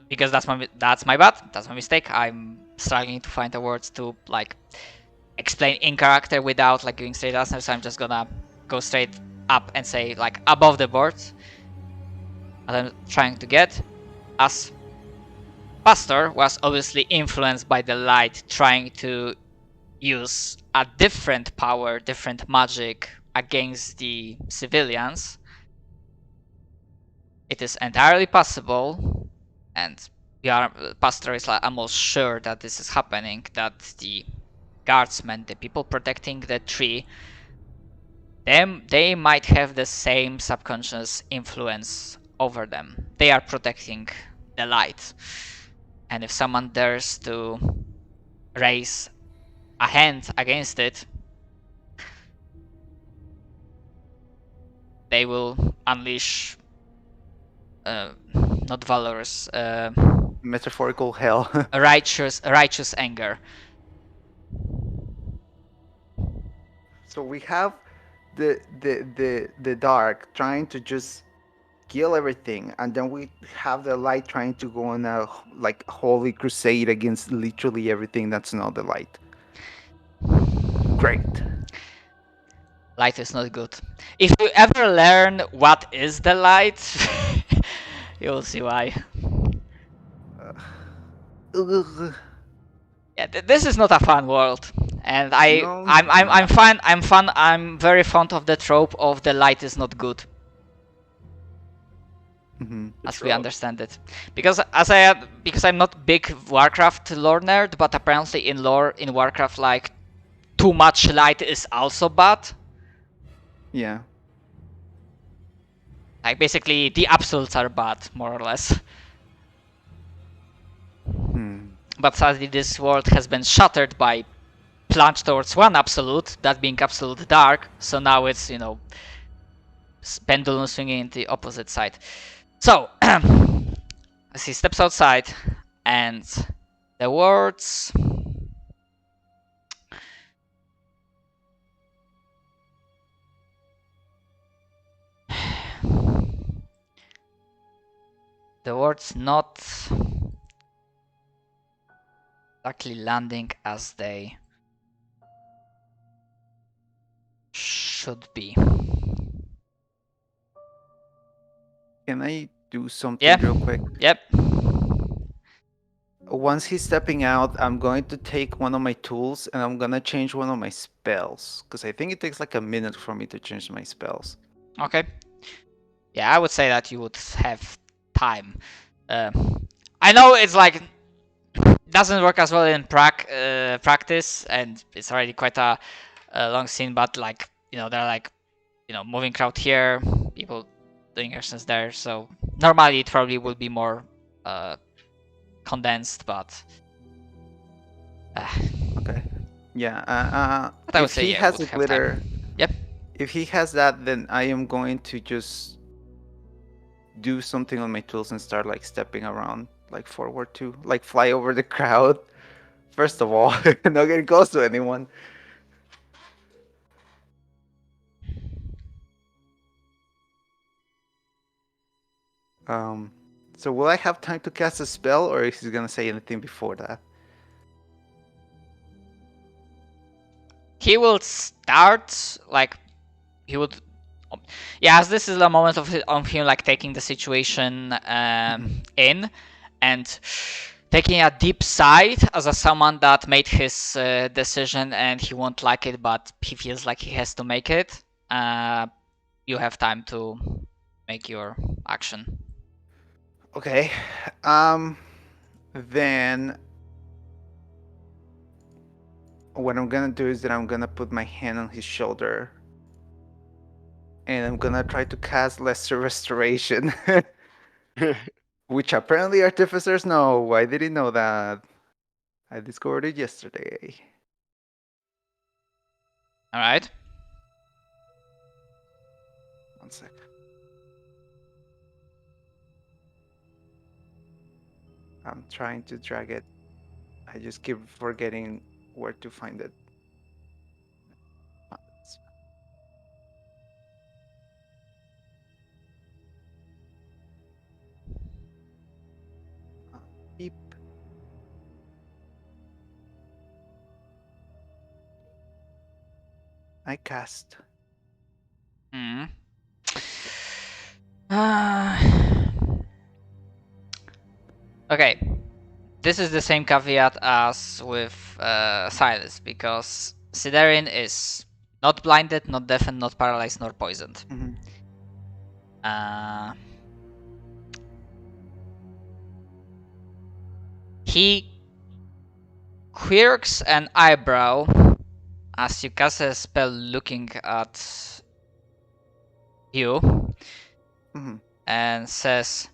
because that's my bad. That's my mistake. I'm struggling to find the words to like explain in character without like giving straight answers. So I'm just gonna go straight up and say like above the board. What I'm trying to get, as Pastor was obviously influenced by the light, trying to use a different power, different magic against the civilians. It is entirely possible, and Pastor is like almost sure that this is happening, that the guardsmen, the people protecting the tree, they might have the same subconscious influence over them. They are protecting the light. And if someone dares to raise a hand against it, they will unleash not valorous, Metaphorical hell. righteous anger. So we have the dark trying to just kill everything, and then we have the light trying to go on a like holy crusade against literally everything that's not the light. Great. Light is not good. If you ever learn what is the light, you'll see why. Ugh. Yeah, this is not a fun world, and No, I'm fine. I'm fun. I'm very fond of the trope of the light is not good, as we understand it. Because because I'm not big Warcraft lore nerd, but apparently in lore in Warcraft, like too much light is also bad. Yeah. Like basically the absolutes are bad, more or less. But sadly, this world has been shattered by plunge towards one absolute, that being absolute dark. So now it's, you know, pendulum swinging in the opposite side. So as he steps outside, and the words not exactly landing as they should be. Can I do something Yeah. real quick? Yep. Once he's stepping out, I'm going to take one of my tools and I'm gonna change one of my spells. Because I think it takes like a minute for me to change my spells. Okay. Yeah, I would say that you would have time. I know it's like doesn't work as well in practice, and it's already quite a long scene. But like they're like moving crowd here, people doing actions there. So normally it probably would be more condensed, but Okay. Yeah. but I would If say he yeah, we has would a have glitter, time. Yep. if he has that, then I am going to just do something on my tools and start like stepping around, like forward to, like fly over the crowd. First of all, not getting close to anyone. Um, so will I have time to cast a spell, or is he gonna say anything before that? He will start like he would. Yeah, as this is a moment of him like taking the situation in and taking a deep sigh as a someone that made his decision and he won't like it, but he feels like he has to make it. You have time to make your action. Okay. Then what I'm gonna do is that I'm gonna put my hand on his shoulder and I'm gonna try to cast Lesser Restoration. Which apparently artificers know. I didn't know that. I discovered it yesterday. All right. One sec. I'm trying to drag it. I just keep forgetting where to find it. Beep. I cast. Hmm. Okay, this is the same caveat as with Silas, because Siderin is not blinded, not deafened, not paralyzed, nor poisoned. Mhm. He quirks an eyebrow as you cast a spell looking at you Mhm. and says,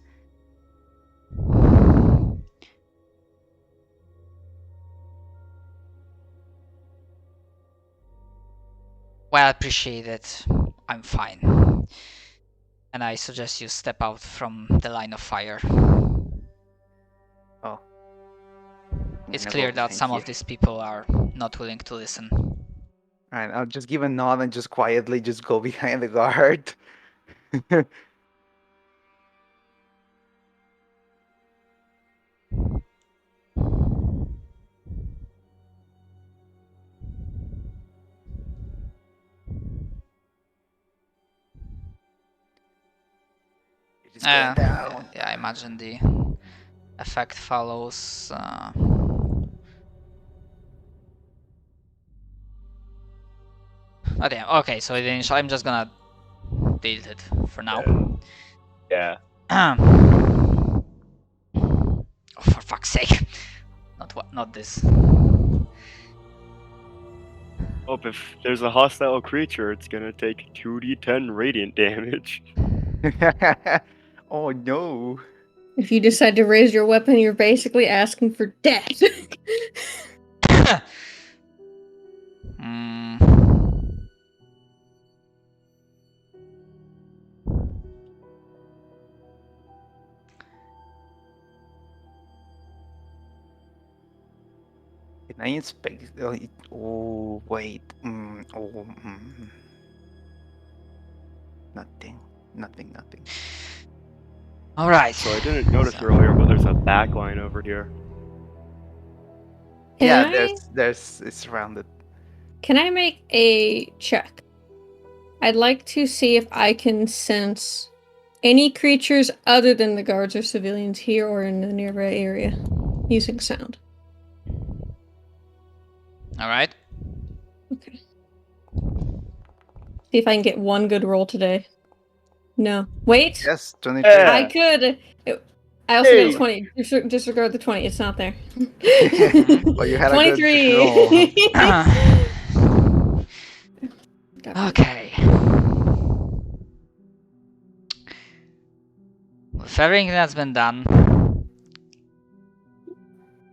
"Well, appreciate it. I'm fine. And I suggest you step out from the line of fire." Oh. I'm It's gonna go clear that behind some here. of these people are not willing to listen. Alright, I'll just give a nod and just quietly just go behind the guard. It is going down. Yeah, I imagine the effect follows. Oh damn. Okay, so the initial, I'm just gonna delete it for now. Yeah. Oh, for fuck's sake! Not this. Oh, if there's a hostile creature, it's gonna take 2d10 radiant damage. Oh no. If you decide to raise your weapon, you're basically asking for death. Hmm. Can I inspect? Oh wait. Nothing. Nothing. All right. So I didn't notice earlier, but there's a backline over here. Yeah, Can there's it's surrounded. Can I make a check? I'd like to see if I can sense any creatures other than the guards or civilians here or in the nearby area using sound. All right. Okay. See if I can get one good roll today. No. Wait! Yes, 23. Yeah. I could! I also Hey. got a 20. Disregard the 20. It's not there. Well, you had a good 23! roll. Okay. With everything that's been done,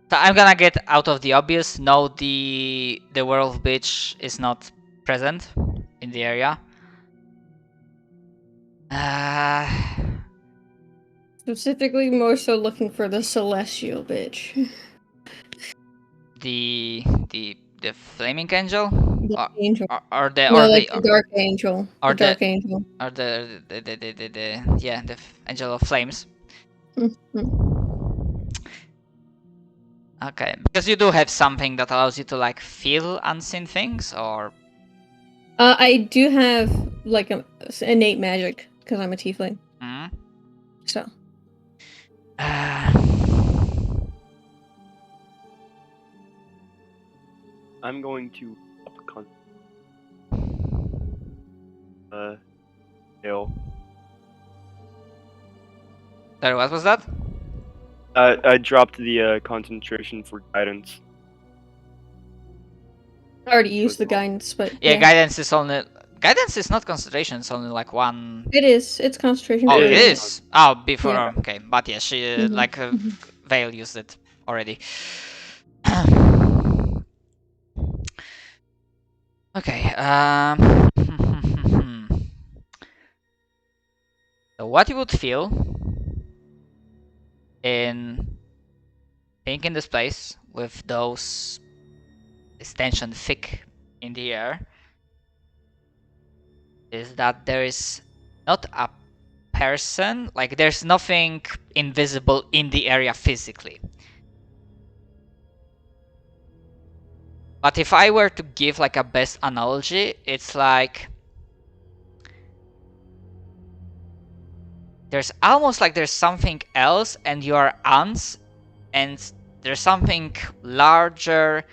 so I'm gonna get out of the obvious. No, the werewolf bitch is not present in the area. Specifically, more so looking for the celestial bitch. The flaming angel, The angel. or the No, or like the the dark angel. or The dark angel. or the yeah, the angel of flames. Mhm. Okay, because you do have something that allows you to like feel unseen things, or I do have like a innate magic because I'm a tiefling. So I'm going to up hill. sorry, what was that? I dropped the concentration for guidance. I already used the guidance, but Yeah, guidance is only not concentration. It's only like one. It is. It's concentration. Oh, for it a minute. is. Oh, before. Yeah. Okay, but yeah, she Mhm, like mhm. Vale used it already. Okay. So what you would feel in being in this place with this tension thick in the air is that there is not a person, like there's nothing invisible in the area physically. But if I were to give like a best analogy, it's like there's almost like there's something else and you are ants, and there's something larger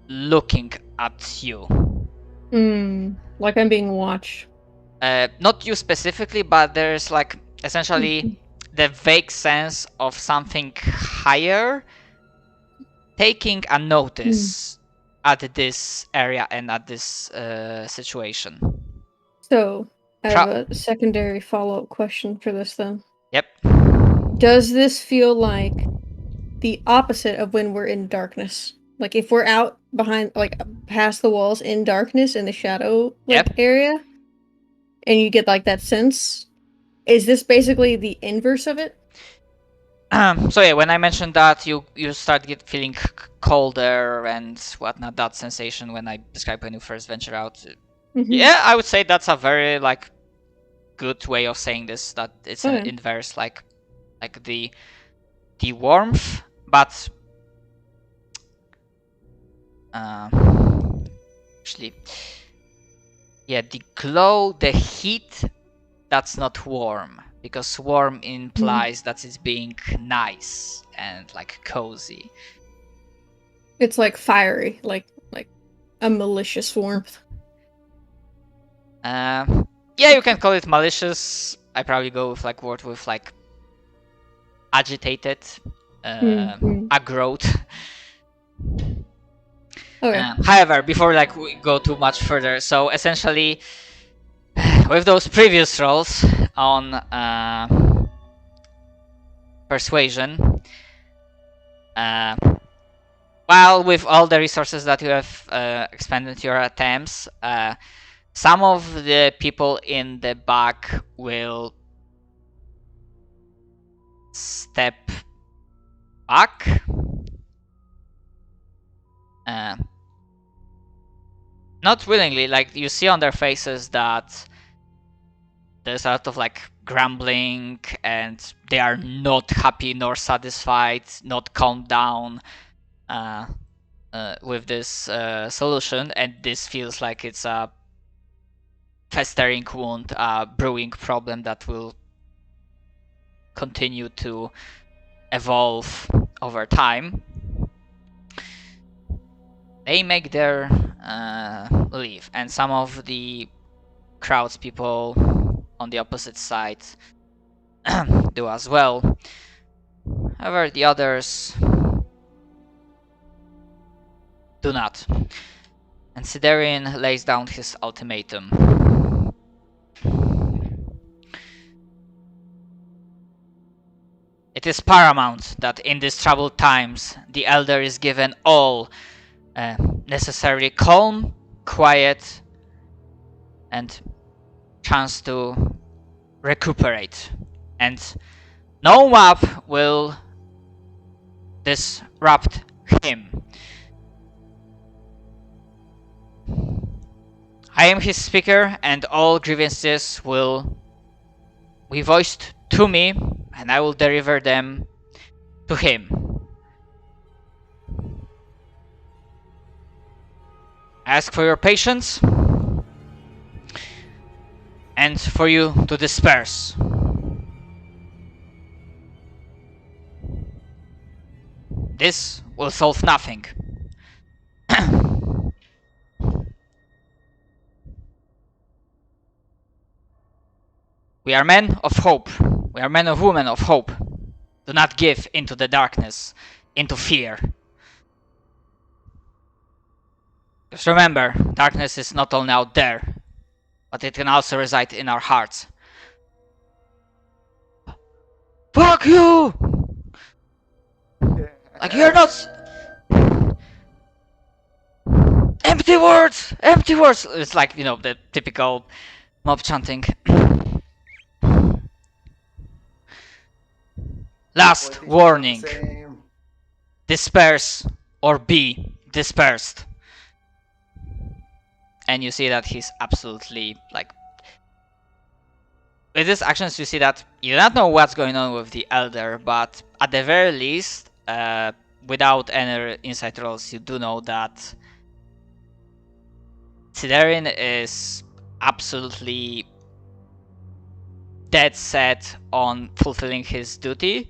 looking at you. Like I'm being watched. Not you specifically, but there's like essentially the vague sense of something higher taking a notice at this area and at this situation. So, I have a secondary follow-up question for this then. Yep. Does this feel like the opposite of when we're in darkness? Like if we're out behind, like past the walls in darkness in the shadow area, and you get like that sense, is this basically the inverse of it? So yeah, when I mentioned that you start feeling colder and whatnot, that sensation when I described when you first venture out. Yeah, I would say that's a very like good way of saying this. That it's an inverse, like the warmth, but actually, yeah, the glow, the heat. That's not warm, because warm implies that it's being nice and like cozy. It's like fiery, like a malicious warmth. Yeah, you can call it malicious. I probably go with like word with like agitated, aggroed. Okay. However, before like we go too much further, so essentially, with those previous rolls on persuasion, while with all the resources that you have expended your attempts, some of the people in the back will step back. Not willingly, like you see on their faces that there's a lot of like grumbling and they are not happy nor satisfied, not calmed down with this solution, and this feels like it's a festering wound, a brewing problem that will continue to evolve over time. They make their leave, and some of the crowds people on the opposite side do as well. However, the others do not. And Siderian lays down his ultimatum. It is paramount that in these troubled times the Elder is given all necessary calm, quiet, and chance to recuperate. And no map will disrupt him. I am his speaker, and all grievances will be voiced to me, and I will deliver them to him. Ask for your patience and for you to disperse. This will solve nothing. We are men of hope. We are men and women of hope. Do not give into the darkness, into fear. Just remember, darkness is not only out there, but it can also reside in our hearts. Fuck you! Like you're not... Empty words! Empty words! It's like, you know, the typical mob chanting. Last warning. Disperse or be dispersed. And you see that he's absolutely like... With his actions you see that you do not know what's going on with the Elder, but at the very least, without any insight rolls, you do know that Siderin is absolutely dead set on fulfilling his duty,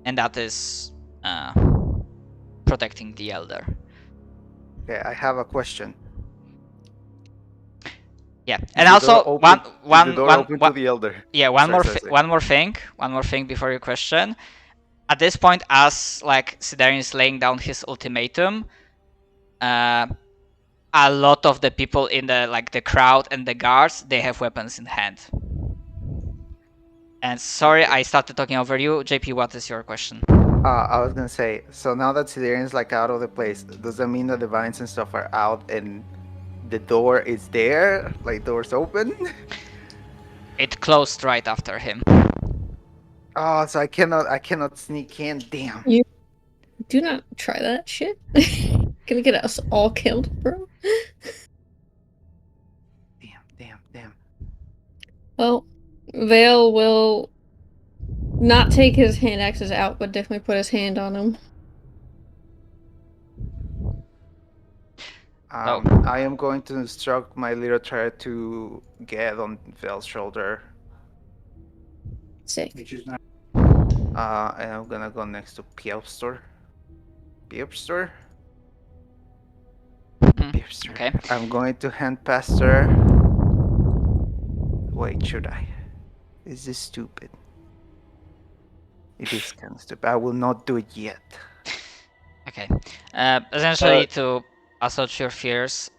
and that is protecting the elder. Okay, I have a question. Yeah, Is and the also door open- is the door open to the elder? yeah, Sorry. one more thing before your question. At this point, as like Siderin is laying down his ultimatum, a lot of the people in the crowd and the guards, they have weapons in hand. And sorry, I started talking over you. JP, what is your question? I was gonna say, so now that Siderian's like out of the place, does that mean that the vines and stuff are out and the door is there? Like door's open? It closed right after him. Oh, so I cannot sneak in. Damn. Do not try that shit. Gonna get us all killed, bro. Damn. Well, Vale will not take his hand axes out, but definitely put his hand on them. I am going to instruct my little child to get on Vale's shoulder. Sick. Which is not. And I'm gonna go next to Piopstor. Piopstor? Piopstor. Okay. I'm going to hand past her. Wait, should I? Is this stupid? It is kind of stupid. I will not do it yet. Okay. Essentially, to assuage your fears,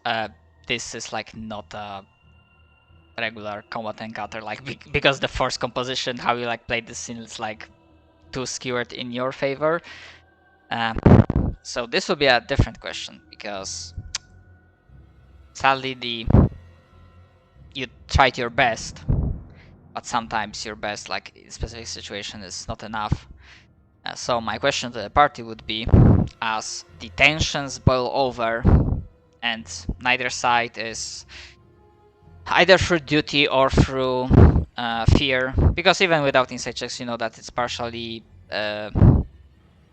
this is like not a regular combat encounter, like because the force composition, how you like play this scene, is like too skewered in your favor. So this will be a different question because sadly you tried your best, but sometimes your best, like in specific situation, is not enough. So my question to the party would be, as the tensions boil over and neither side is either through duty or through fear, because even without insight checks you know that it's partially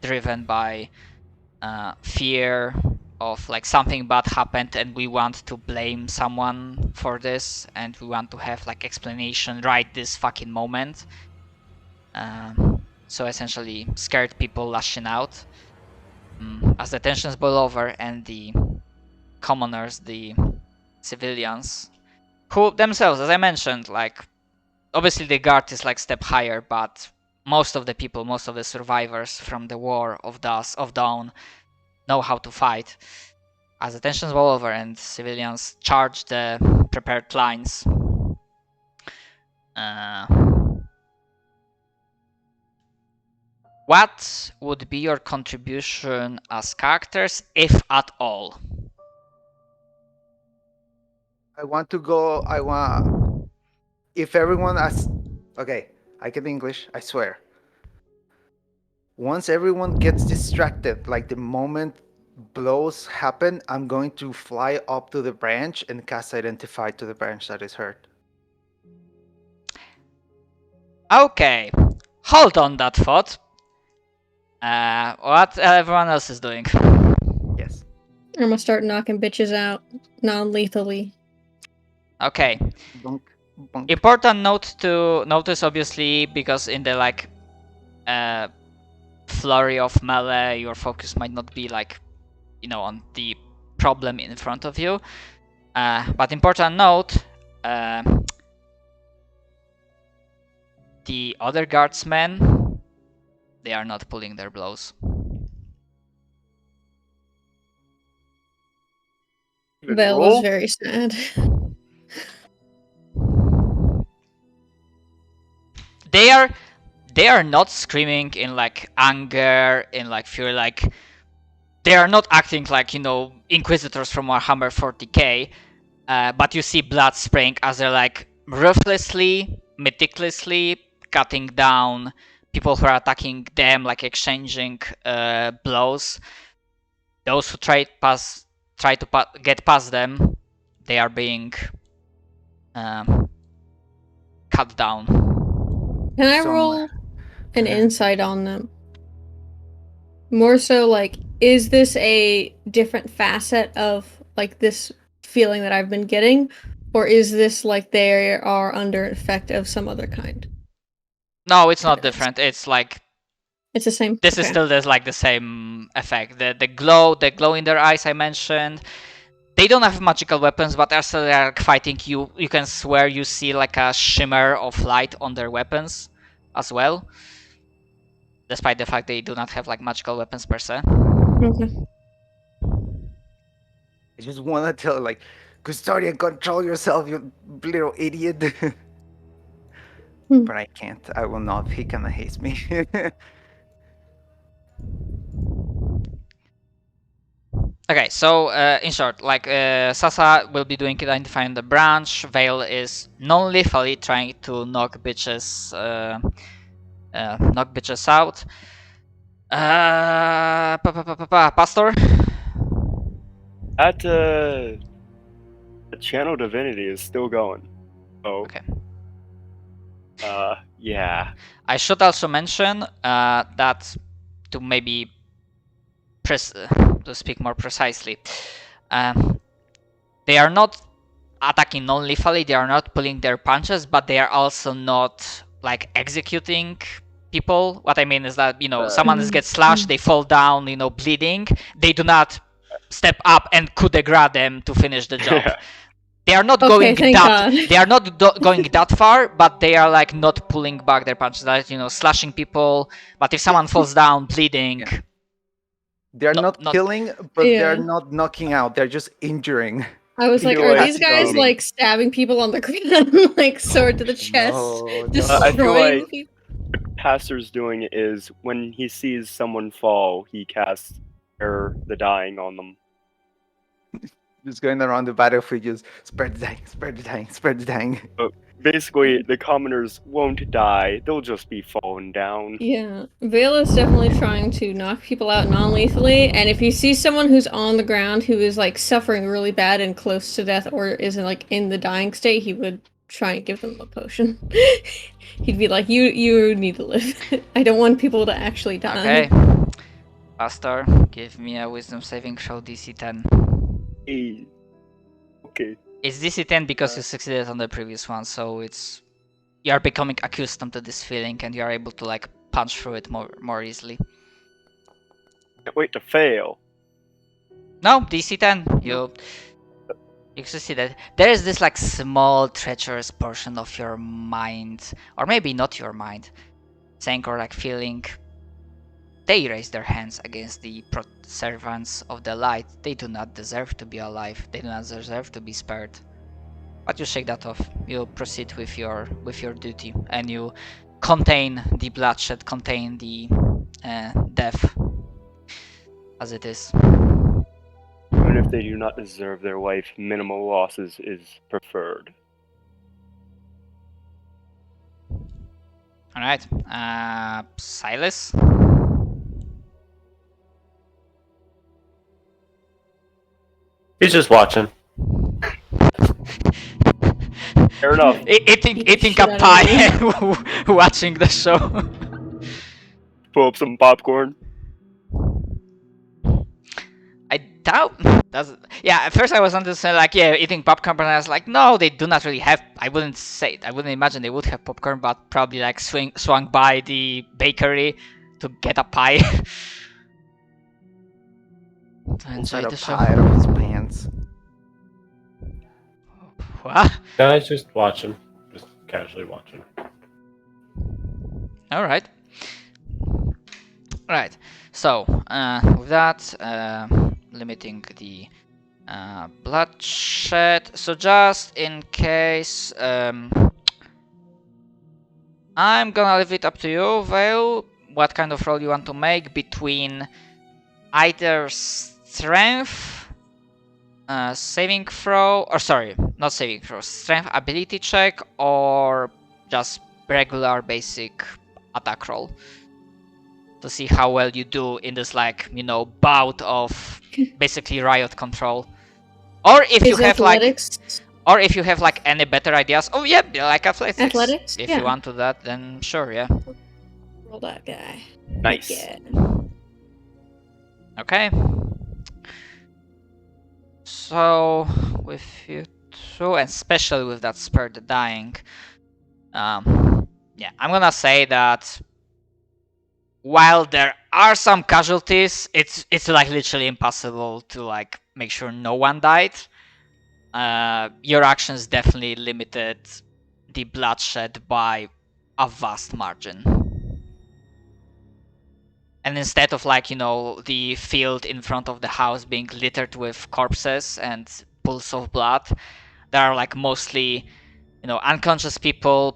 driven by fear of like something bad happened and we want to blame someone for this and we want to have like explanation right this fucking moment. So essentially scared people lashing out. As the tensions boil over and the commoners, the civilians, who themselves, as I mentioned, like obviously the guard is like step higher, but most of the people, most of the survivors from the war of Dawn know how to fight. As the tensions boil over and civilians charge the prepared lines, what would be your contribution as characters, if at all? I want if everyone okay, I get English, I swear. Once everyone gets distracted, like the moment blows happen, I'm going to fly up to the branch and cast Identify to the branch that is hurt. Okay, hold on that thought. What everyone else is doing? Yes. I'm gonna start knocking bitches out non-lethally. Okay. Bonk, bonk. Important note to notice, obviously, because in the like flurry of melee, your focus might not be like, you know, on the problem in front of you. But important note, the other guardsmen, they are not pulling their blows. Vale was very sad. They are not screaming in like anger, in like fear, like they are not acting like, you know, inquisitors from Warhammer 40k, but you see blood spraying as they're like ruthlessly, meticulously cutting down people who are attacking them, like exchanging blows. Those who try to get past them, they are being cut down. Can I So roll an insight on them? More so, like, is this a different facet of, like, this feeling that I've been getting? Or is this, like, they are under effect of some other kind? No, it's not Okay. different. It's like It's the same? this is Okay. still there's like the same effect. The glow in their eyes I mentioned. They don't have magical weapons, but as they are fighting you, you can swear you see like a shimmer of light on their weapons as well. Despite the fact they do not have like magical weapons per se. Okay. I just want to tell, like, Custodian, control yourself, you little idiot. Hmm. But I can't. I will not. He kind of hates me. Okay, so in short, like Sasa will be doing identifying the branch. Vale is non-lethally trying to knock bitches out. Pastor. That the channel divinity is still going. Oh. Okay. Yeah. I should also mention that to maybe to speak more precisely, they are not attacking non-lethally. They are not pulling their punches, but they are also not like executing people. What I mean is that someone gets slashed, they fall down, bleeding. They do not step up and coup de grace them to finish the job. Yeah. They are not Okay, going thank that. God. They are not going that far, but they are like not pulling back their punches. Like slashing people. But if someone falls down bleeding, Yeah. They're No- not not- killing, but Yeah. they're not knocking out. They're just injuring. I was like, feel are like, these guys um, like stabbing people on the ground, like sword to the chest, No, I feel destroying like- people? Pastor's doing is when he sees someone fall, he casts the dying on them. just going around the battlefield, just spread the dying, spread the dying, spread the dying. Basically, the commoners won't die; they'll just be falling down. Yeah, Vale is definitely trying to knock people out non-lethally, and if he sees someone who's on the ground who is like suffering really bad and close to death, or isn't like in the dying state, he would try and give them a potion. He'd be like, "You need to live. I don't want people to actually die." okay. Pastor, give me a wisdom saving throw DC 10. Hey. Okay. It's DC 10 because you succeeded on the previous one, so you are becoming accustomed to this feeling and you are able to like punch through it more easily. Can't wait to fail. No, DC 10. You succeeded. There is this like small treacherous portion of your mind, or maybe not your mind, saying or like feeling. They raise their hands against the servants of the light. They do not deserve to be alive. They do not deserve to be spared. But you shake that off. You proceed with your duty, and you contain the bloodshed, contain the death, as it is. Even if they do not deserve their life, minimal losses is preferred. All right, Silas. He's just watching. Fair enough. Eating shit a out of pie and watching the show. Pull up some popcorn. I doubt that's. Yeah, at first I was under say like, yeah, eating popcorn, but I was like, no, they do not really have. I wouldn't imagine they would have popcorn, but probably like swung by the bakery to get a pie. To enjoy Inside the a show. pie out of his pants. What? No, he's just watching. Just casually watching. All right. Right. So with that, limiting the bloodshed. So just in case, I'm gonna leave it up to you, Vale. What kind of roll you want to make between either strength, saving throw, or sorry, not saving throw, strength ability check, or just regular basic attack roll to see how well you do in this like bout of basically riot control. Or if you have athletics? or if you have like any better ideas. Oh yeah, like athletics. Athletics? If Yeah. you want to that, then sure, yeah. Roll that guy. Nice. Yeah. Okay. So with you two, and especially with that spare the dying, yeah, I'm gonna say that while there are some casualties, it's like literally impossible to like make sure no one died. Your actions definitely limited the bloodshed by a vast margin. And instead of like, the field in front of the house being littered with corpses and pools of blood, there are like mostly, unconscious people,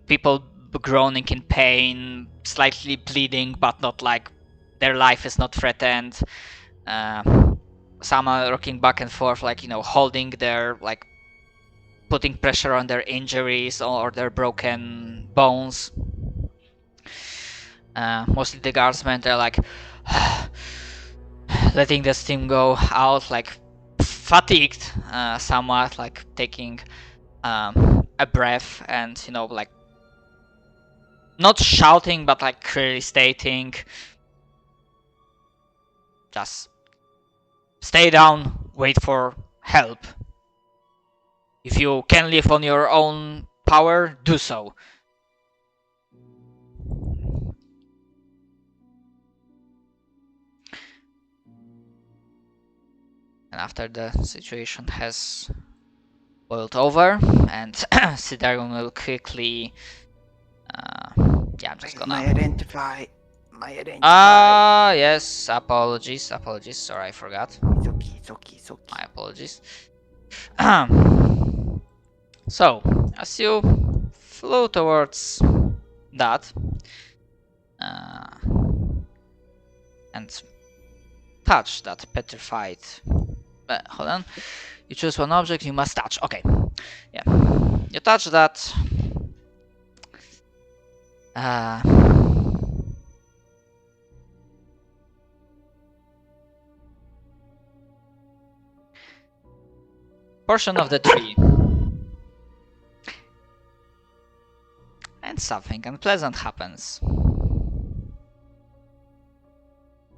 people groaning in pain, slightly bleeding, but not like their life is not threatened. Some are rocking back and forth, like, holding their, like, putting pressure on their injuries or their broken bones. Mostly the guardsmen, they're like letting the steam go out, like fatigued somewhat, like taking a breath and, like not shouting, but like clearly stating, just stay down, wait for help. If you can live on your own power, do so. And after the situation has boiled over, and Sidagon will quickly. Yeah, I'm just gonna. My identify. My Yes. Apologies. Sorry, I forgot. It's okay. My apologies. So, as you flew towards that, and touch that petrified. Hold on. You choose one object you must touch. Okay. Yeah. You touch that. Portion of the tree. And something unpleasant happens.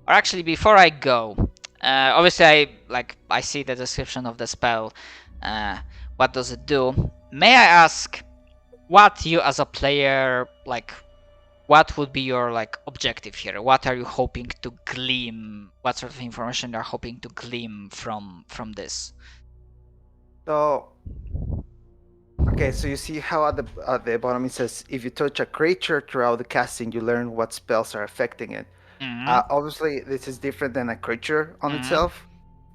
Or actually, before I go, obviously I see the description of the spell. What does it do? May I ask what you as a player, like, what would be your like objective here? What are you hoping to glean? What sort of information you're hoping to glean from this? So, okay, so you see how at the bottom it says if you touch a creature throughout the casting, you learn what spells are affecting it. Obviously, this is different than a creature on itself.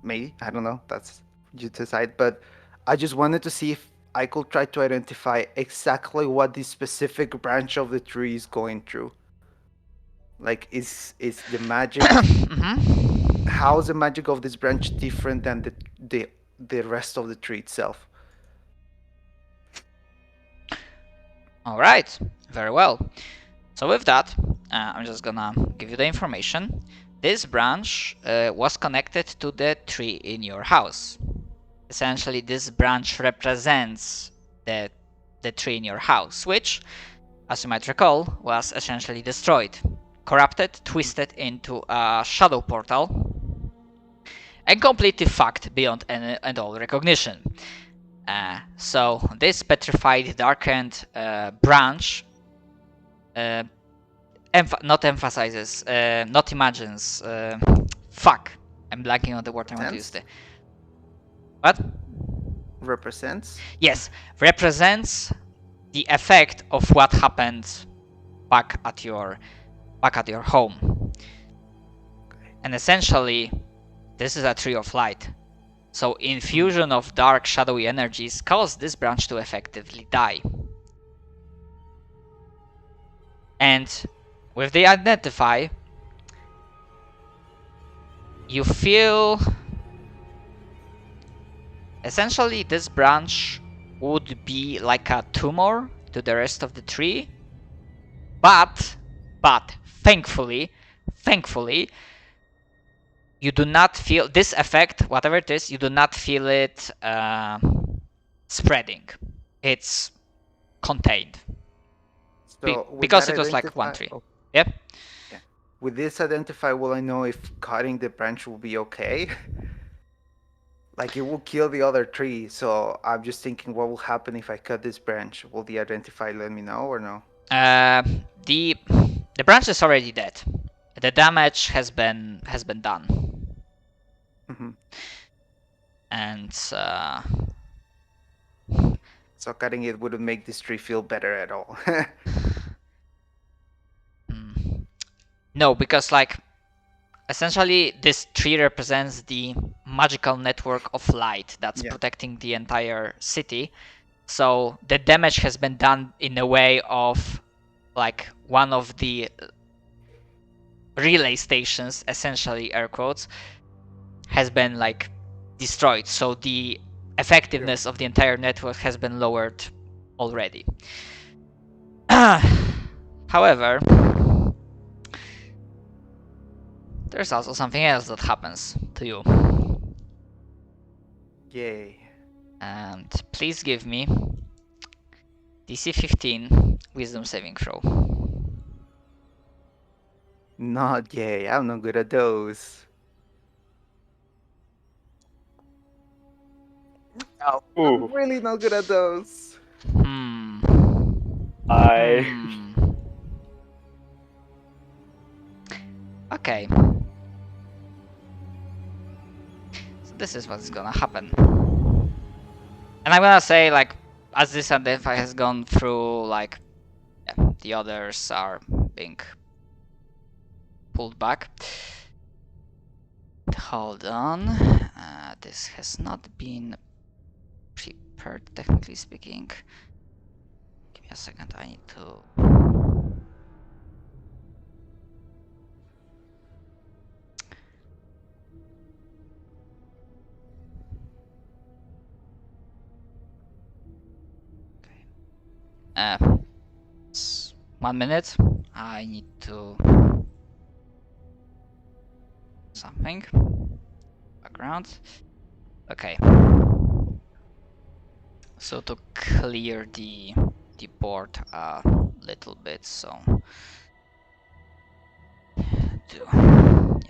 Maybe, I don't know. That's you decide. But I just wanted to see if I could try to identify exactly what this specific branch of the tree is going through. Like, is the magic? How is the magic of this branch different than the rest of the tree itself? All right, very well. So with that, I'm just gonna give you the information. This branch was connected to the tree in your house. Essentially, this branch represents the tree in your house, which, as you might recall, was essentially destroyed, corrupted, twisted into a shadow portal, and completely fucked beyond any and all recognition. So this petrified, darkened branch not emphasizes, not imagines. Fuck, I'm blanking on the word I want to use. What? Represents? Yes, represents the effect of what happened back at your home. And essentially, this is a tree of light. So infusion of dark, shadowy energies caused this branch to effectively die. And with the identify, you feel essentially this branch would be like a tumor to the rest of the tree, but thankfully, you do not feel this effect, whatever it is, you do not feel it spreading. It's contained. So Because it was like one tree. Oh. Yep. Yeah. With this identify, will I know if cutting the branch will be okay? Like, it will kill the other tree, so I'm just thinking what will happen if I cut this branch. Will the identify let me know or no? The branch is already dead. The damage has been done, Mhm. and So cutting it wouldn't make this tree feel better at all. no, because like essentially this tree represents the magical network of light that's Yeah. protecting the entire city. So the damage has been done in a way of like one of the relay stations, essentially air quotes, has been like destroyed. So the effectiveness of the entire network has been lowered already. However, there's also something else that happens to you. Yay. And please give me DC 15 Wisdom saving throw. Not yay. I'm not good at those. No, Ooh. I'm really not good at those. Hmm. I Hmm. Okay. So this is what's gonna happen. And I'm gonna say, like, as this identify has gone through, like, yeah, the others are being pulled back. Hold on. This has not been prepared, technically speaking. Give me a second, I need to... Okay. 1 minute. I need to... something. Background. Okay. So to clear the board a little bit, so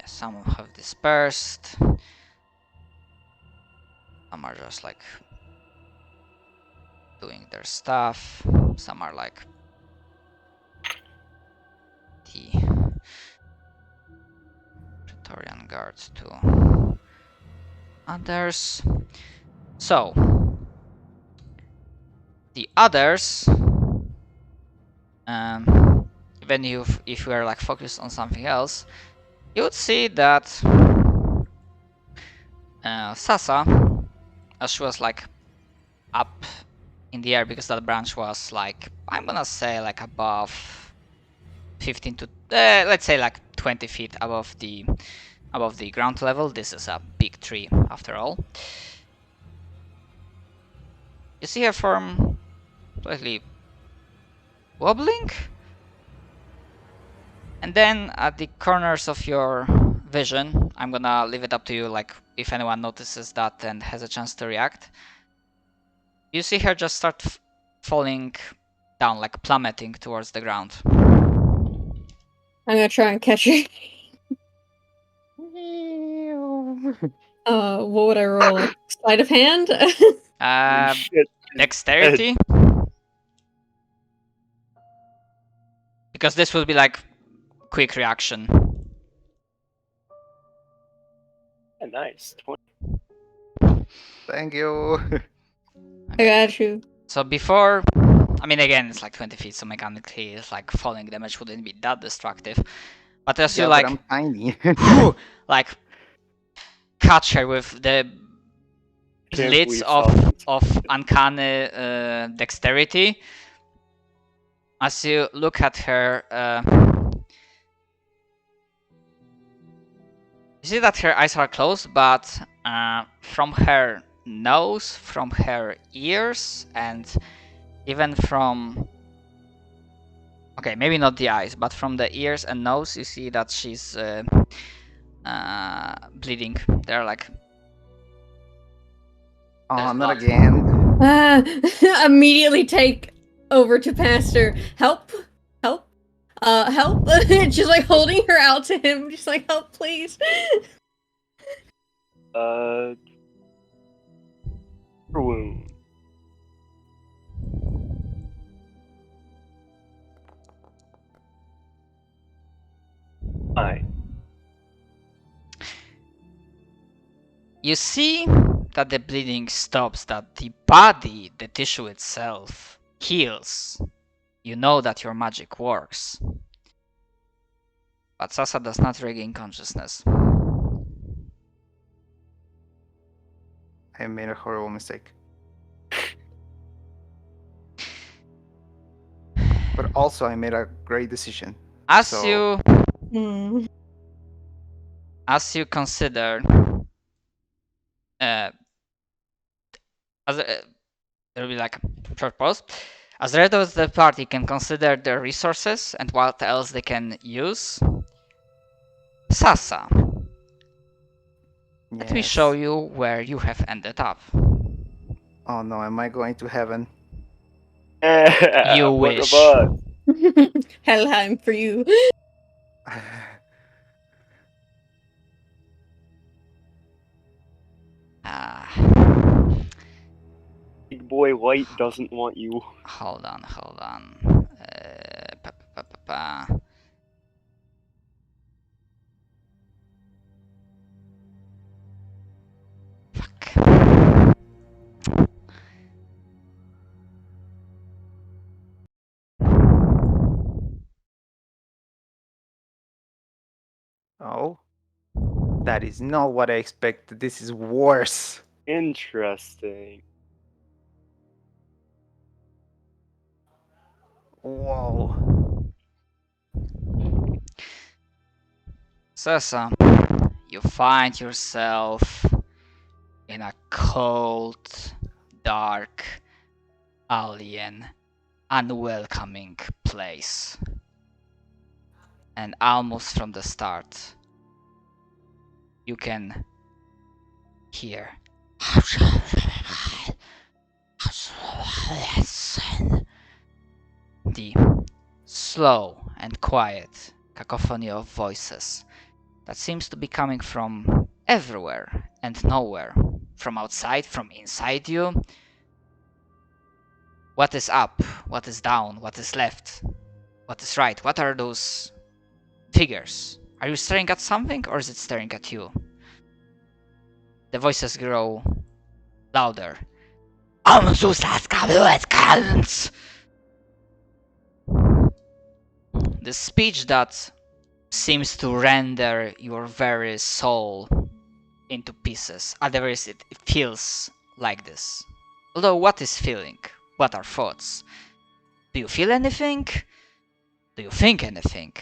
some have dispersed. Some are just like doing their stuff. Some are like the Praetorian guards to others. So the others, even if we are like focused on something else, you would see that Sasa, as she was like up in the air, because that branch was like, I'm gonna say like above 15 to let's say like 20 feet above the ground level. This is a big tree after all. You see her form slightly wobbling, and then at the corners of your vision, I'm gonna leave it up to you, like if anyone notices that and has a chance to react, you see her just start falling down, like plummeting towards the ground. I'm gonna try and catch her. What would I roll? Like sleight of hand? shit. Dexterity, because this will be like quick reaction. Yeah, nice. 20. Thank you. I got you. So before, I mean, again, it's like 20 feet, so mechanically, it's like falling damage wouldn't be that destructive. But as you Yeah, like, but I'm tiny. like catch her with the Can't blitz believe of uncanny dexterity, as you look at her, you see that her eyes are closed, but from her nose, from her ears, and even from... okay, maybe not the eyes, but from the ears and nose, you see that she's bleeding. They're like... Oh, there's not blood. again. Immediately take over to Pastor. Help! Help! Help! Just like holding her out to him, just like help, please. Wound. Hi. You see that the bleeding stops, that the body, the tissue itself, heals. You know that your magic works. But Sasa does not regain consciousness. I made a horrible mistake. But also, I made a great decision. As So- you consider, as there will be like a short pause. As the rest of the party can consider their resources and what else they can use, Sasa, let me Yes. show you where you have ended up. Oh no, am I going to heaven? You What wish. about- Helheim for you. Ah, Big boy White doesn't want you. hold on. Pa, pa, pa, pa, pa. Fuck. Oh, that is not what I expected. This is worse. Interesting. Whoa. Sasa, you find yourself in a cold, dark, alien, unwelcoming place. And almost from the start, you can hear the slow and quiet cacophony of voices that seems to be coming from everywhere and nowhere, from outside, from inside you. What is up? What is down? What is left? What is right? What are those figures? Are you staring at something, or is it staring at you? The voices grow louder. The speech that seems to render your very soul into pieces. At the very least, it feels like this. Although, what is feeling? What are thoughts? Do you feel anything? Do you think anything?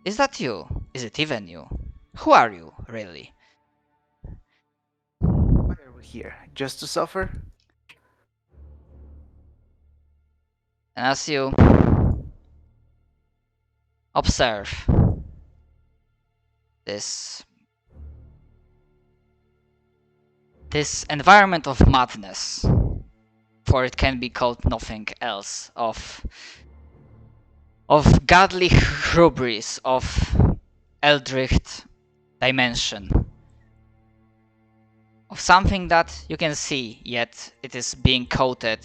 Is that you? Is it even you? Who are you, really? Why are we here? Just to suffer? And as you observe this environment of madness, for it can be called nothing else, of godly hubris, of eldritch dimension, of something that you can see, yet it is being coated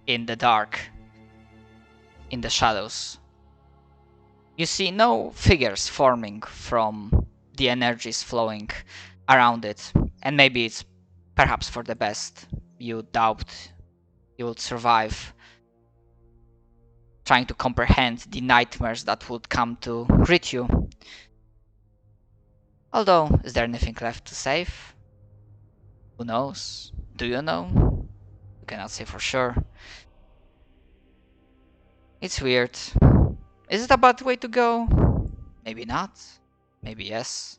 in the dark, in the shadows. You see no figures forming from the energies flowing around it, and maybe it's perhaps for the best. You doubt you would survive trying to comprehend the nightmares that would come to greet you. Although, is there anything left to save? Who knows? Do you know? You cannot say for sure. It's weird. Is it a bad way to go? Maybe not. Maybe yes.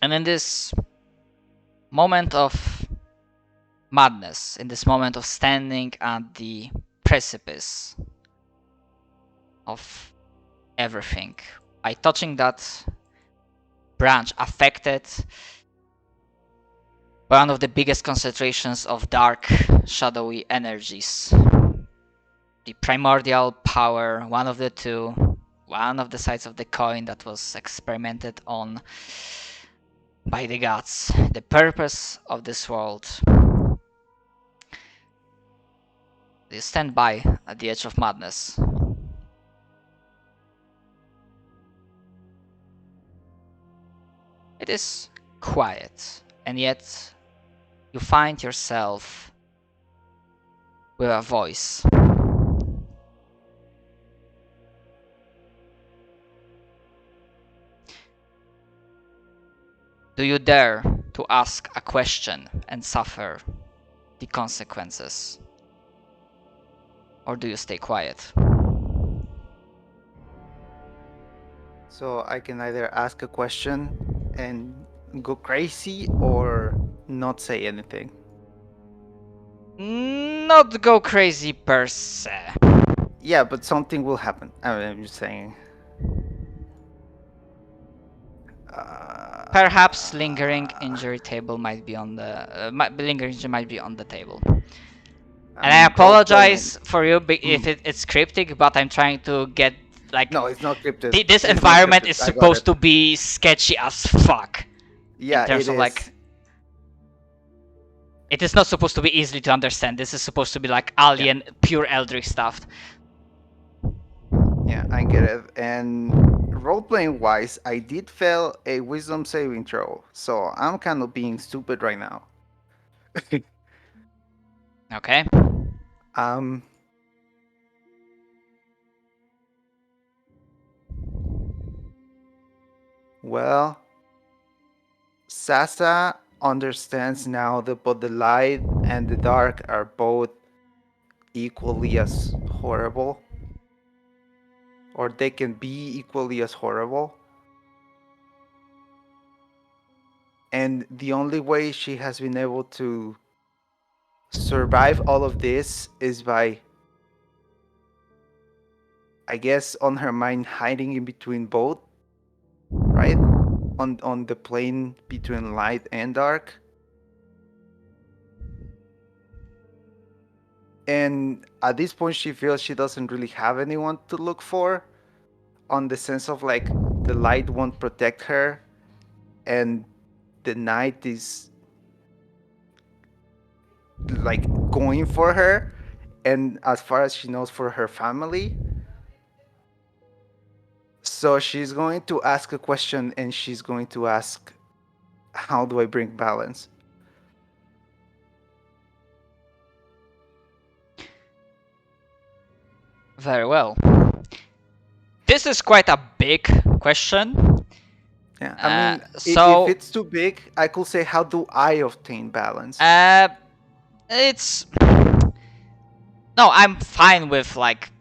And in this moment of madness, in this moment of standing at the precipice of everything, by touching that branch affected by one of the biggest concentrations of dark, shadowy energies, the primordial power, one of the two, one of the sides of the coin that was experimented on by the gods, the purpose of this world. You stand by at the edge of madness. It is quiet, and yet you find yourself with a voice. Do you dare to ask a question and suffer the consequences? Or do you stay quiet? So I can either ask a question and go crazy or not say anything. Not go crazy per se. Yeah, but something will happen. I'm just saying. Perhaps lingering injury table might be on the lingering injury might be on the table. And I apologize for you if it's cryptic, but I'm trying to get like No, it's not cryptic. this environment is supposed to be sketchy as fuck. Yeah, in terms it of is. like it is not supposed to be easily to understand. This is supposed to be like alien, pure Eldritch stuff. Yeah, I get it. And role-playing wise, I did fail a wisdom saving throw, so I'm kind of being stupid right now. Okay. Well, Sasa understands now that both the light and the dark are both equally as horrible, or they can be equally as horrible. And the only way she has been able to survive all of this is by, I guess, on her mind hiding in between both, right? On the plane between light and dark. And at this point she feels she doesn't really have anyone to look for, on the sense of like the light won't protect her and the night is like going for her, and as far as she knows, for her family. So she's going to ask a question, and she's going to ask, how do I bring balance? Very well. This is quite a big question. Yeah, I mean, so if it's too big, I could say, how do I obtain balance? It's no, I'm fine with like.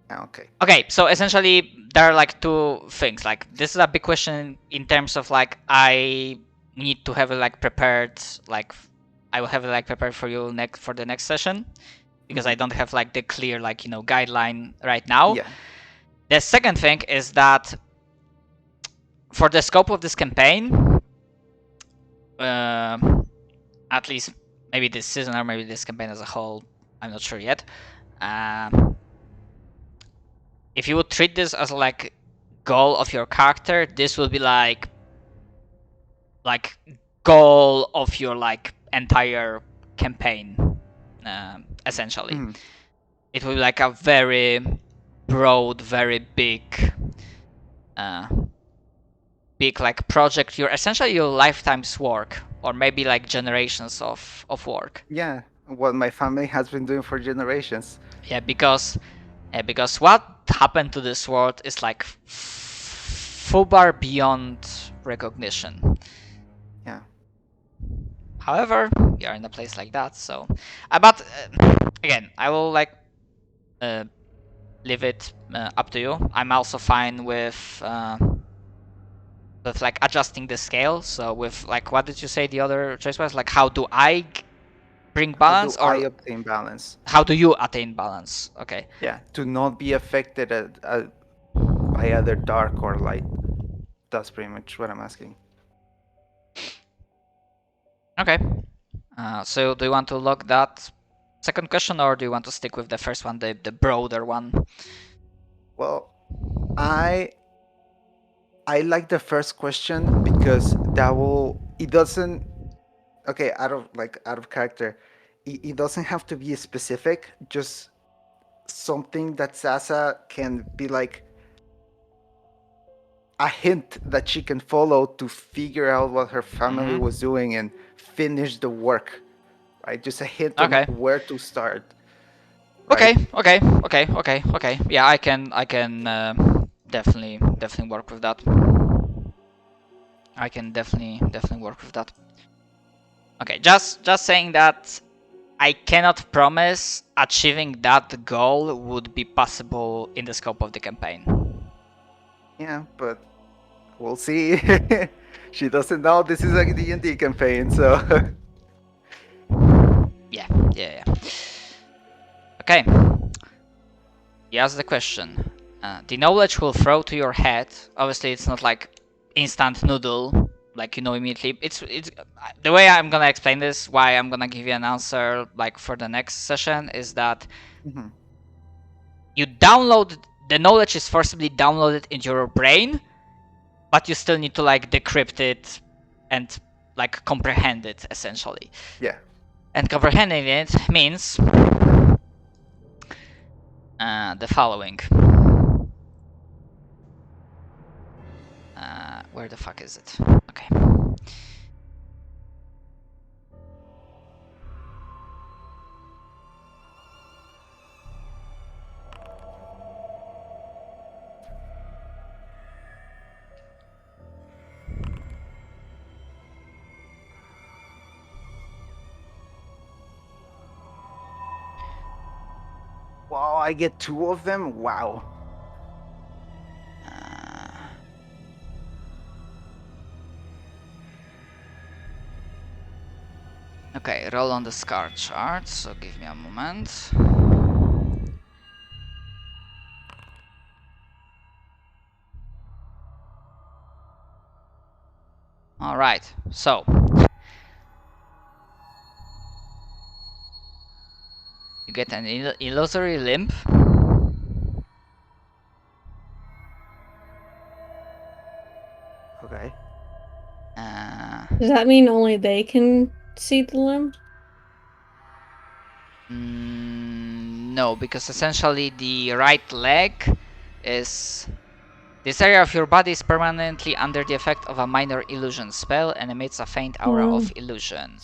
Okay. Okay, so essentially there are like two things. Like this is a big question in terms of like I need to have it like prepared. Like I will have it like prepared for you for the next session, because I don't have like the clear like guideline right now. Yeah. The second thing is that for the scope of this campaign, at least maybe this season or maybe this campaign as a whole, I'm not sure yet. If you would treat this as like goal of your character, this will be like goal of your like entire campaign, essentially. It will be like a very broad, very big like project, essentially your lifetime's work, or maybe like generations of work. Yeah, what my family has been doing for generations. Yeah, because what happened to this world is like far beyond recognition. Yeah. However, we are in a place like that, so but again, I will like leave it up to you. I'm also fine with like adjusting the scale. So with like, what did you say the other choice was? Like, how do I bring balance, How do or I obtain balance? How do you attain balance? Okay. Yeah, to not be affected by either dark or light. That's pretty much what I'm asking. Okay. So do you want to lock that second question, or do you want to stick with the first one, the broader one? Well, I like the first question because it doesn't, okay, out of character. It doesn't have to be specific, just something that Sasa can be like a hint that she can follow to figure out what her family was doing and finish the work, right? Just a hint on where to start. Right? Okay. Yeah, I can definitely work with that. I can definitely work with that. Okay, just saying that I cannot promise achieving that goal would be possible in the scope of the campaign. Yeah, but we'll see. She doesn't know this is a D&D campaign, so Yeah. Okay. He asks the question. The knowledge will throw to your head. Obviously, it's not like instant noodle, like you know immediately. It's the way I'm gonna explain this. Why I'm gonna give you an answer like for the next session is that you download the knowledge is forcibly downloaded into your brain, but you still need to like decrypt it and like comprehend it essentially. Yeah. And comprehending it means the following. Where the fuck is it? Okay. Wow, I get 2 of them? Wow. Okay, roll on the scar chart, so give me a moment. Alright, so. You get an illusory limb. Okay. Does that mean only they can see the limb? No, because essentially the right leg is... This area of your body is permanently under the effect of a minor illusion spell and emits a faint aura of illusion.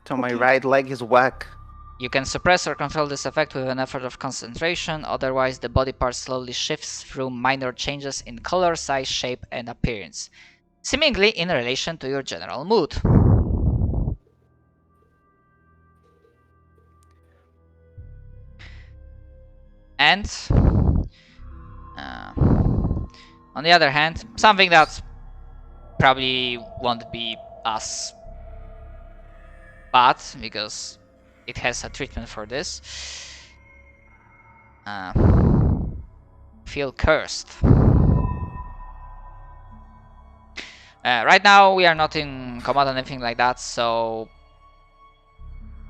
So my right leg is whack. You can suppress or control this effect with an effort of concentration, otherwise the body part slowly shifts through minor changes in color, size, shape, and appearance, seemingly in relation to your general mood. And on the other hand, something that probably won't be as bad because it has a treatment for this. Feel cursed. Right now we are not in combat or anything like that, so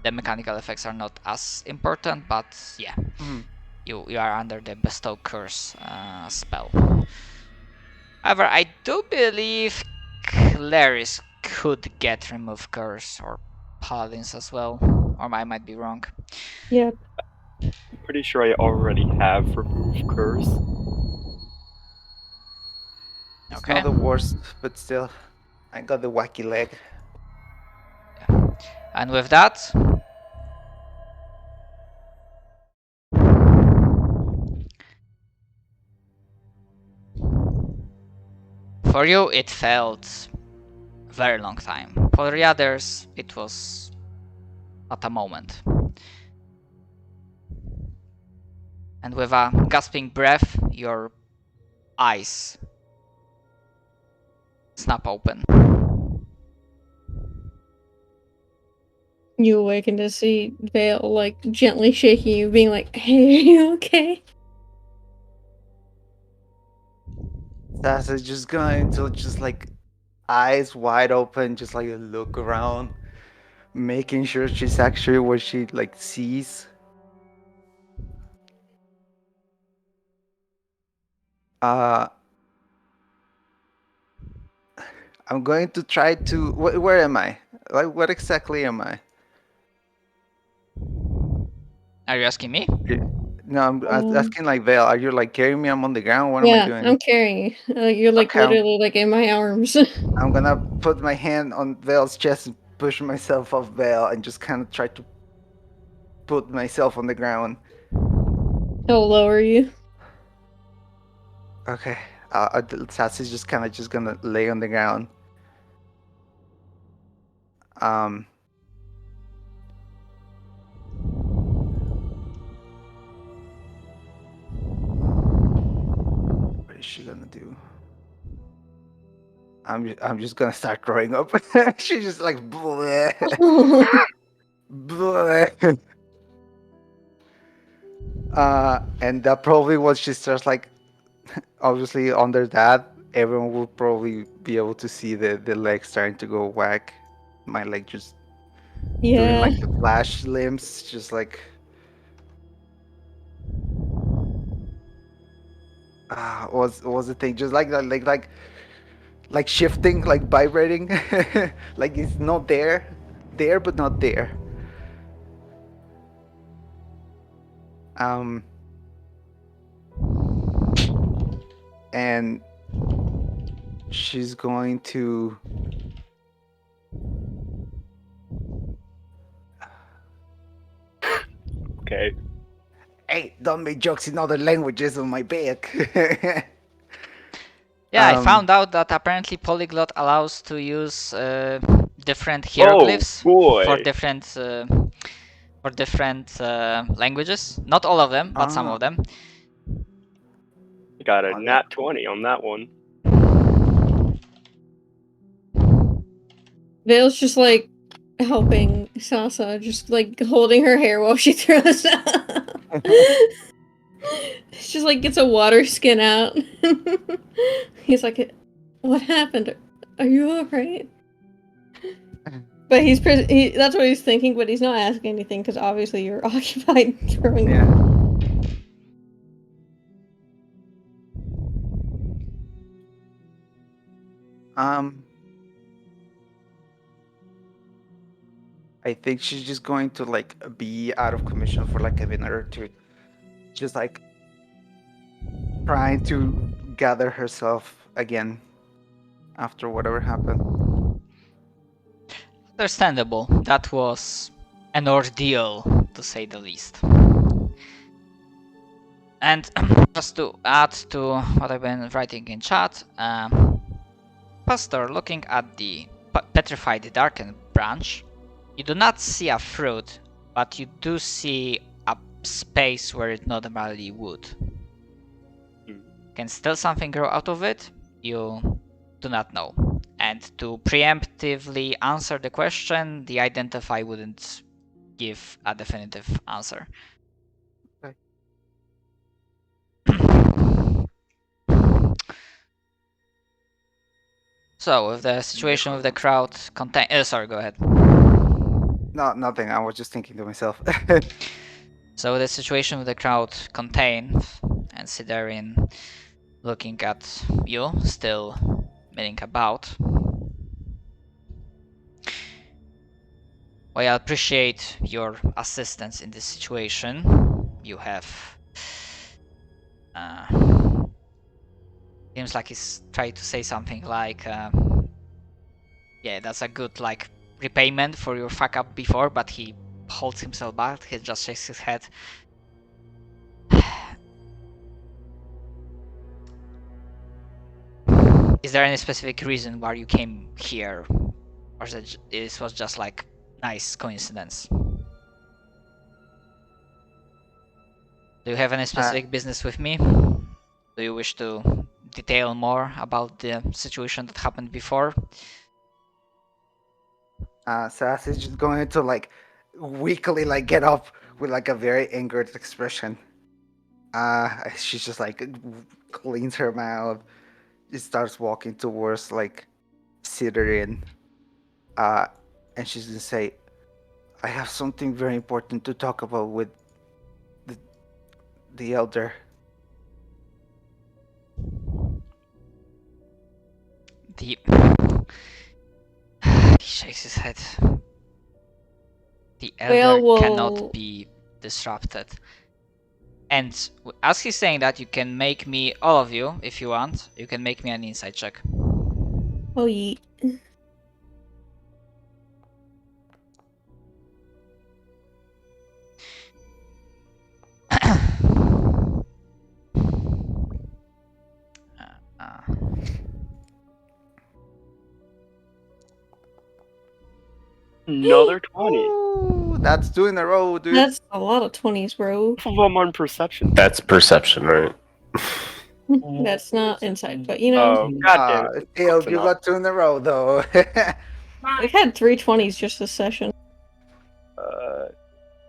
the mechanical effects are not as important, but yeah. You are under the Bestow Curse spell. However, I do believe clerics could get Remove Curse, or paladins as well, or I might be wrong. Yep. I'm pretty sure I already have Remove Curse. It's Okay. not the worst, but still, I got the wacky leg. Yeah. And with that, for you it felt a very long time. For the others, it was at a moment. And with a gasping breath, your eyes snap open. You awaken to see Vale like gently shaking you, being like, "Hey, are you okay?" That's just going to just like eyes wide open, just like look around, making sure she's actually what she like sees. Uh, I'm going to try to. Where am I? Like, what exactly am I? Are you asking me? No, I'm Um, asking like Vale. Are you like carrying me? I'm on the ground. What am I Yeah, doing? I'm carrying you. You're like Okay, literally like in my arms. I'm gonna put my hand on Vale's chest and push myself off Vale and just kind of try to put myself on the ground. How low are you? Okay, Sassy's just kind of just gonna lay on the ground. Um. What is she gonna do? I'm just gonna start throwing up. She's just like bleh, bleh. And that probably what she starts like. Obviously, under that, everyone will probably be able to see the leg starting to go whack. My leg just doing Yeah. like the flash limbs, just like what was the thing? Just like that, like shifting, like vibrating, like it's not there, there but not there. Um, and she's going to. Okay. Hey, don't make jokes in other languages on my back. Yeah, I found out that apparently polyglot allows to use different hieroglyphs boy. for different languages. Not all of them, but some Ah. of them. Got a Oh, nat 20 on that one. Vale's just like helping Sasa, just like holding her hair while she throws up. She just like gets a water skin out. He's like, "What happened? Are you alright?" But that's what he's thinking, but he's not asking anything because obviously you're occupied throwing Yeah. up. I think she's just going to like be out of commission for like a minute or two, just like trying to gather herself again after whatever happened. Understandable. That was an ordeal, to say the least. And just to add to what I've been writing in chat, Pastor, looking at the petrified darkened branch, you do not see a fruit, but you do see a space where it normally would. Can still something grow out of it? You do not know. And to preemptively answer the question, the identify wouldn't give a definitive answer. Okay. So, with the situation with the crowd sorry, go ahead. No, nothing. I was just thinking to myself. So, with the situation with the crowd contained, and Siderin looking at you, still milling about, well, I appreciate your assistance in this situation. You have seems like he's trying to say something like, yeah, that's a good like repayment for your fuck up before, but he holds himself back. He just shakes his head. Is there any specific reason why you came here, or is it was just like nice coincidence? Do you have any specific business with me? Do you wish to detail more about the situation that happened before? Sass is just going to like weakly like get up with like a very angered expression. She's just like cleans her mouth. She starts walking towards like Sidorin. And she's gonna say, I have something very important to talk about with the elder. The he shakes his head. The elder Well, cannot be disrupted. And as he's saying that, you can make me, all of you, if you want, you can make me an insight check. Oh, yeet. Uh, Another 20. Ooh, that's 2 in a row, dude. That's a lot of 20s, bro. Both of them on perception. That's perception, right? That's not insight, but you know, Oh, god damn it. Dale, Close you enough. got 2 in a row, though. we've had 3 20s just this session.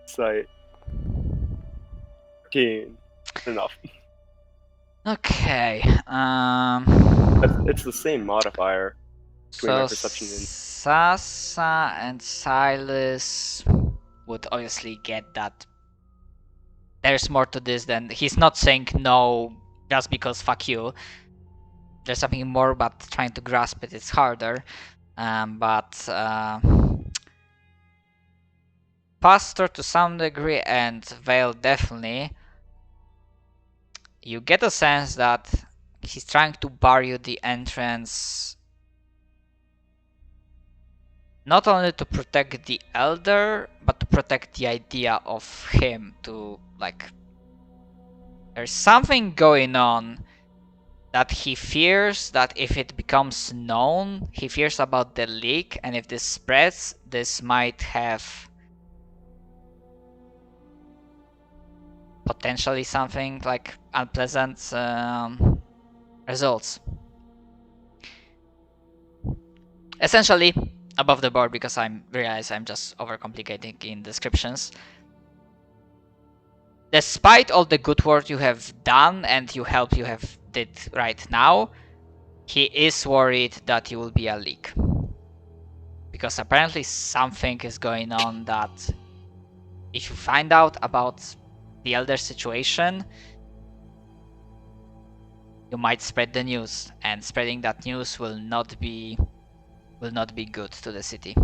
Sight. 13. Enough. okay. It's the same modifier. Between my So perception and- Sasa and Silas would obviously get that there's more to this than he's not saying no just because fuck you. There's something more, but trying to grasp it is harder. But Pastor to some degree and Vale definitely. You get a sense that he's trying to bar you the entrance not only to protect the elder, but to protect the idea of him. To like, there's something going on that he fears that if it becomes known, he fears about the leak, and if this spreads, this might have potentially something like unpleasant results. Essentially, above the board, because I realize I'm just overcomplicating in descriptions. Despite all the good work you have done and you have did right now, he is worried that you will be a leak. Because apparently something is going on that if you find out about the elder situation, you might spread the news, and spreading that news will not be good to the city.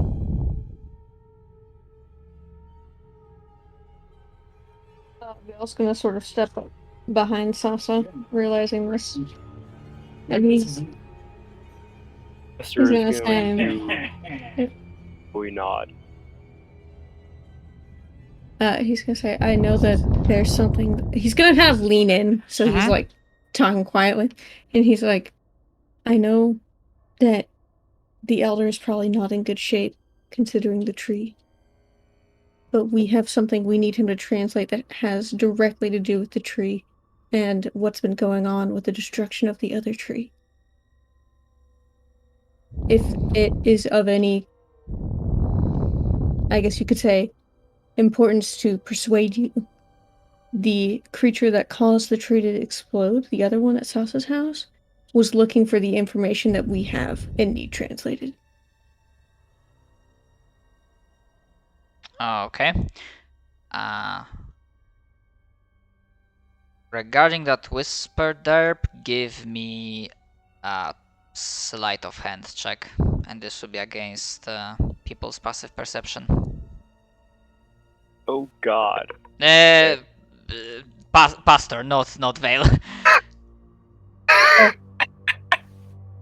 Vale's gonna sort of step up behind Sasa, realizing this. And he's Esther He's is gonna going say- to we nod. he's gonna say, I know that there's something. He's gonna kind of lean in, so he's Mhm. like talking quietly, and he's like, I know that the elder is probably not in good shape considering the tree, but we have something we need him to translate that has directly to do with the tree and what's been going on with the destruction of the other tree. If it is of any, I guess you could say, importance to persuade you, the creature that caused the tree to explode, the other one at Sasa's house, was looking for the information that we have and need translated. Okay. Regarding that whisper derp, give me a sleight of hand check, and this will be against people's passive perception. Oh god. Pastor, not Vale.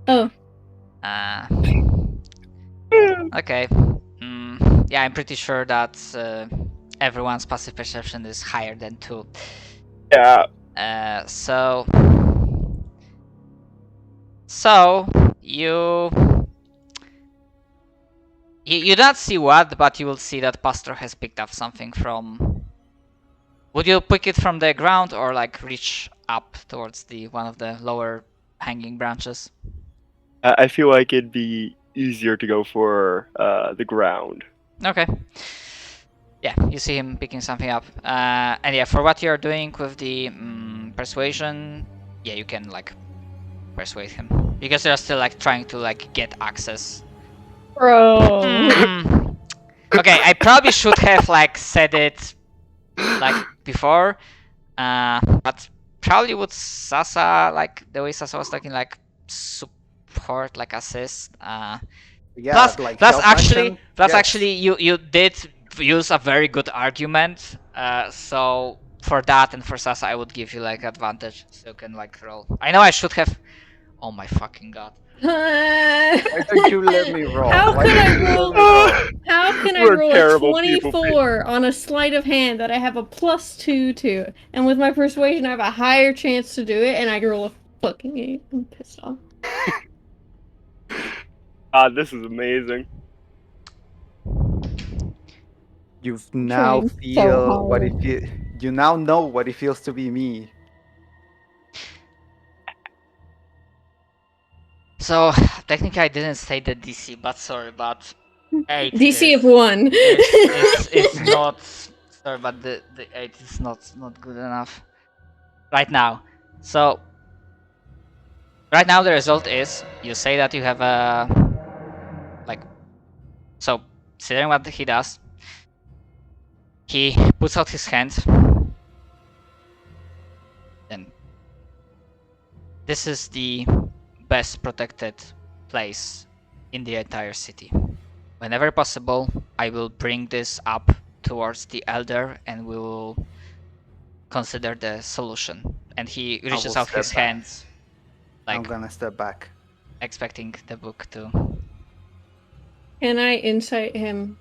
Oh, Okay. Yeah, I'm pretty sure that everyone's passive perception is higher than 2. Yeah. So you don't see what, but you will see that Pastor has picked up something from. Would you pick it from the ground or like reach up towards the one of the lower hanging branches? I feel like it'd be easier to go for the ground. Okay. Yeah, you see him picking something up. And yeah, for what you're doing with the persuasion, yeah, you can like persuade him because they're still like trying to like get access. bro. Okay, I probably should have like said it like before, but probably would Sasa, like the way Sasa was talking, like support, like assist. Yeah, Plus, like plus help actually, action, plus yes. actually, you did use a very good argument. So for that and for Sasa, I would give you like advantage, so you can like roll. I know I should have. Oh my fucking god! Why don't you let me roll? How Why can don't I you let roll? me roll? How can I We're roll a terrible people. 24 on a sleight of hand that I have a +2 to? And with my persuasion, I have a higher chance to do it, and I can roll a fucking 8. I'm pissed off. This is amazing. You I'm now trying so feel what hard. you now know what it feels to be me. So technically, I didn't say the DC, but sorry, but 8 DC of is, 1. it's not. Sorry, but the 8 is not good enough right now. So right now the result is you say that you have a like. So considering what he does, he puts out his hand. Then this is the best protected place in the entire city. Whenever possible, I will bring this up towards the elder and we will consider the solution. And he reaches will out his step back. hands, I'm like gonna step back. expecting the book to. Can I insight him?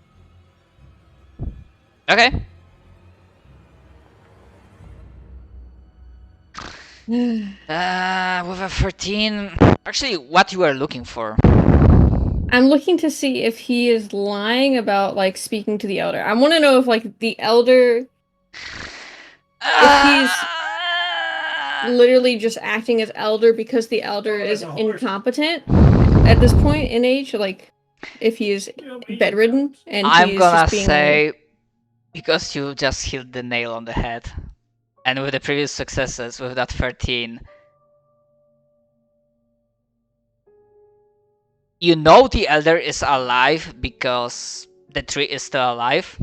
Okay. With a 13. Actually, what you were looking for? I'm looking to see if he is lying about like speaking to the elder. I want to know if like the elder he's literally just acting as elder because the elder is incompetent at this point in age, like if he is bedridden and I'm he's gonna just being say because you just hit the nail on the head, and with the previous successes with that 13, you know the elder is alive because the tree is still alive.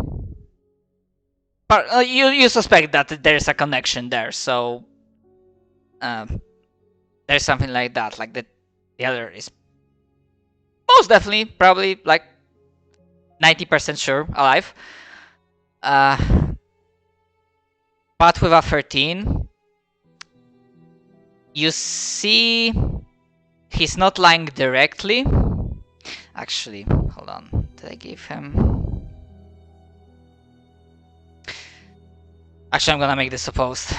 But you suspect that there is a connection there, so there's something like that. Like the elder is most definitely, probably like 90% sure alive. But with a 13, you see he's not lying directly. Actually, hold on. Did I give him? Actually, I'm gonna make this opposed.